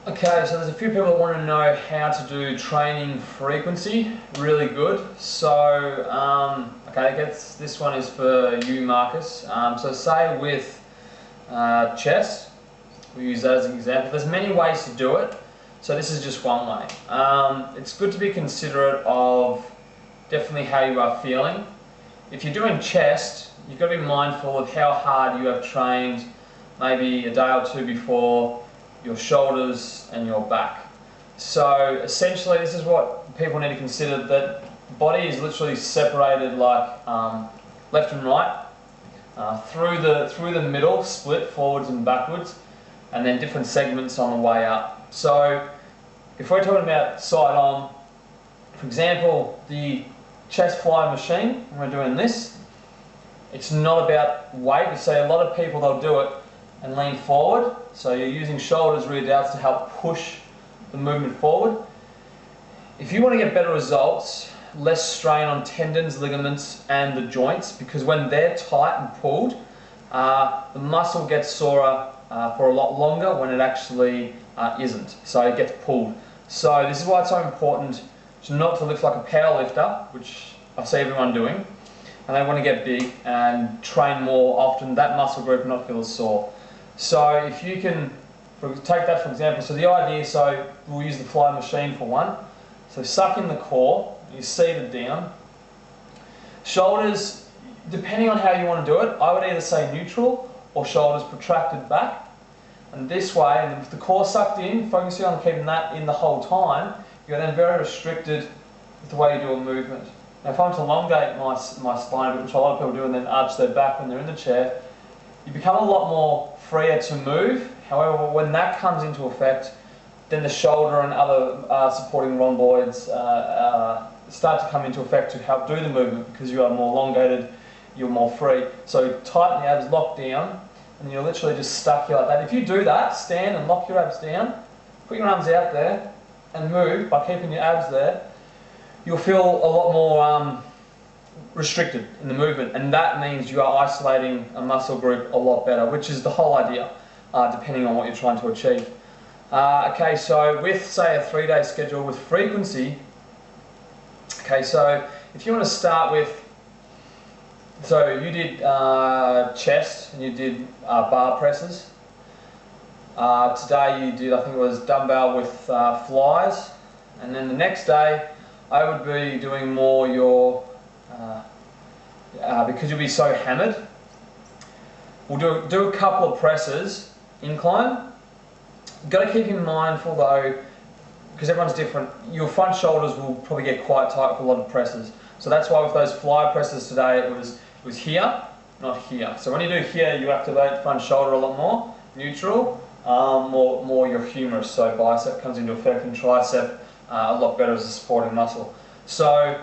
Okay, so there's a few people that want to know how to do training frequency. Really good. So, okay, I guess this one is for you, Marcus. So say with chest, we use that as an example. There's many ways to do it, so this is just one way. It's good to be considerate of definitely how you are feeling. If you're doing chest, you've got to be mindful of how hard you have trained maybe a day or two before, your shoulders and your back. So essentially this is what people need to consider, that the body is literally separated like left and right, through the middle, split forwards and backwards, and then different segments on the way up. So if we're talking about side on, for example, the chest fly machine, when we're doing this, it's not about weight. You see a lot of people, they'll do it and lean forward, so you're using shoulders, rear delts to help push the movement forward. If you want to get better results, less strain on tendons, ligaments and the joints, because when they're tight and pulled, the muscle gets sorer for a lot longer when it actually isn't, so it gets pulled. So this is why it's so important not to lift like a power lifter, which I see everyone doing, and they want to get big and train more often, that muscle group and not feel as sore. So if you can take that for example, so the idea, so we'll use the fly machine for one. So suck in the core, you seated down. Shoulders, depending on how you want to do it, I would either say neutral or shoulders protracted back. And this way, and with the core sucked in, focusing on keeping that in the whole time, you're then very restricted with the way you do a movement. Now if I'm to elongate my spine, which a lot of people do, and then arch their back when they're in the chair, you become a lot more freer to move. However, when that comes into effect, then the shoulder and other supporting rhomboids start to come into effect to help do the movement, because you are more elongated, you're more free. So tighten the abs, lock down, and you're literally just stuck here like that. If you do that, stand and lock your abs down, put your arms out there, and move by keeping your abs there, you'll feel a lot more restricted in the movement, and that means you are isolating a muscle group a lot better, which is the whole idea, depending on what you're trying to achieve. Okay, so with say a 3-day schedule with frequency, okay, so if you want to start with, so you did chest and you did bar presses. Today you did, I think it was dumbbell with flies, and then the next day I would be doing more your, because you'll be so hammered, we'll do a couple of presses, incline. You've got to keep in mindful though, because everyone's different, your front shoulders will probably get quite tight with a lot of presses. So that's why with those fly presses today, it was here, not here. So when you do here, you activate front shoulder a lot more, neutral, more your humerus, so bicep comes into effect, and tricep a lot better as a supporting muscle. So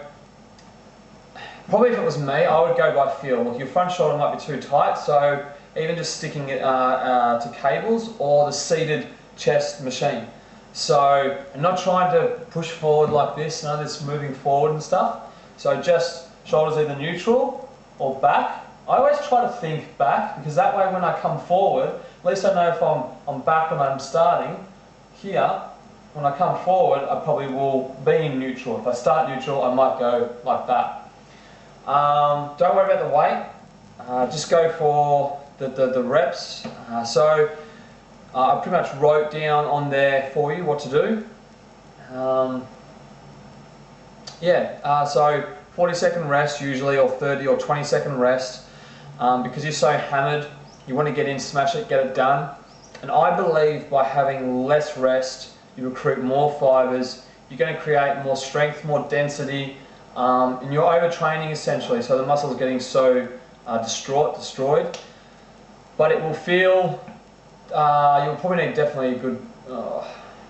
probably if it was me, I would go by feel. Look, your front shoulder might be too tight, so even just sticking it to cables or the seated chest machine. So I'm not trying to push forward like this, none of this moving forward and stuff. So just shoulders either neutral or back. I always try to think back, because that way when I come forward, at least I know if I'm back when I'm starting here. When I come forward, I probably will be in neutral. If I start neutral, I might go like that. Don't worry about the weight. Just go for the reps. So I pretty much wrote down on there for you what to do. So 40-second rest usually, or 30 or 20-second rest, because you're so hammered, you want to get in, smash it, get it done. And I believe by having less rest, you recruit more fibers, you're going to create more strength, more density, and you're overtraining essentially, so the muscles are getting so destroyed. But it will feel, you'll probably need definitely a good,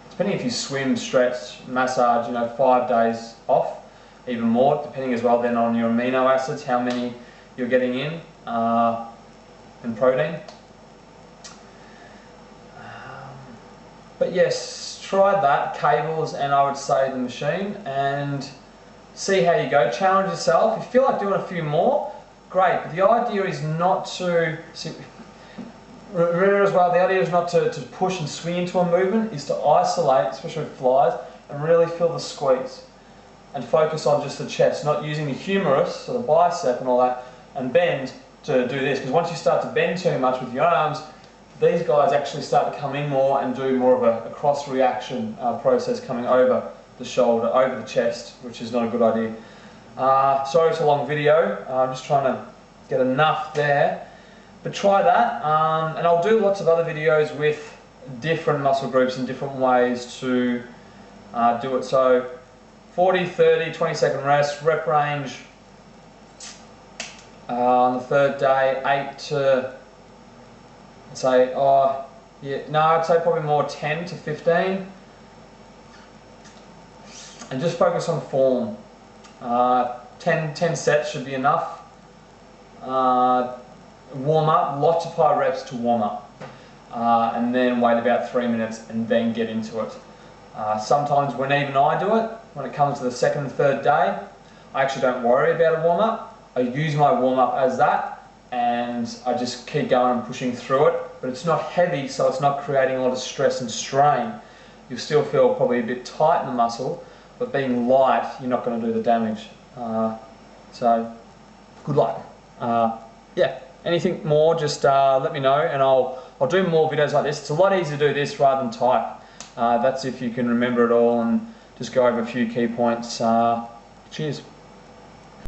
depending if you swim, stretch, massage, 5 days off, even more, depending as well then on your amino acids, how many you're getting in, and protein. But yes, try that, cables, and I would say the machine, and see how you go. Challenge yourself. If you feel like doing a few more, great. But the idea is not to, Remember as well, the idea is not to push and swing into a movement, is to isolate, especially with flies, and really feel the squeeze. And focus on just the chest, not using the humerus, so the bicep and all that, and bend to do this. Because once you start to bend too much with your arms, these guys actually start to come in more and do more of a cross reaction process coming over the shoulder, over the chest, which is not a good idea. Sorry it's a long video, I'm just trying to get enough there. But try that, and I'll do lots of other videos with different muscle groups and different ways to do it. So 40, 30, 20-second rest, rep range on the third day, 8 to, I'd say, I'd say probably more 10 to 15. And just focus on form. 10 sets should be enough. Warm up, lots of high reps to warm up. And then wait about 3 minutes and then get into it. Sometimes when even I do it, when it comes to the second and third day, I actually don't worry about a warm up. I use my warm up as that, and I just keep going and pushing through it. But it's not heavy, so it's not creating a lot of stress and strain. You'll still feel probably a bit tight in the muscle, but being light, you're not going to do the damage. So, good luck. Yeah, anything more, just let me know, and I'll do more videos like this. It's a lot easier to do this rather than type. That's if you can remember it all and just go over a few key points. Cheers.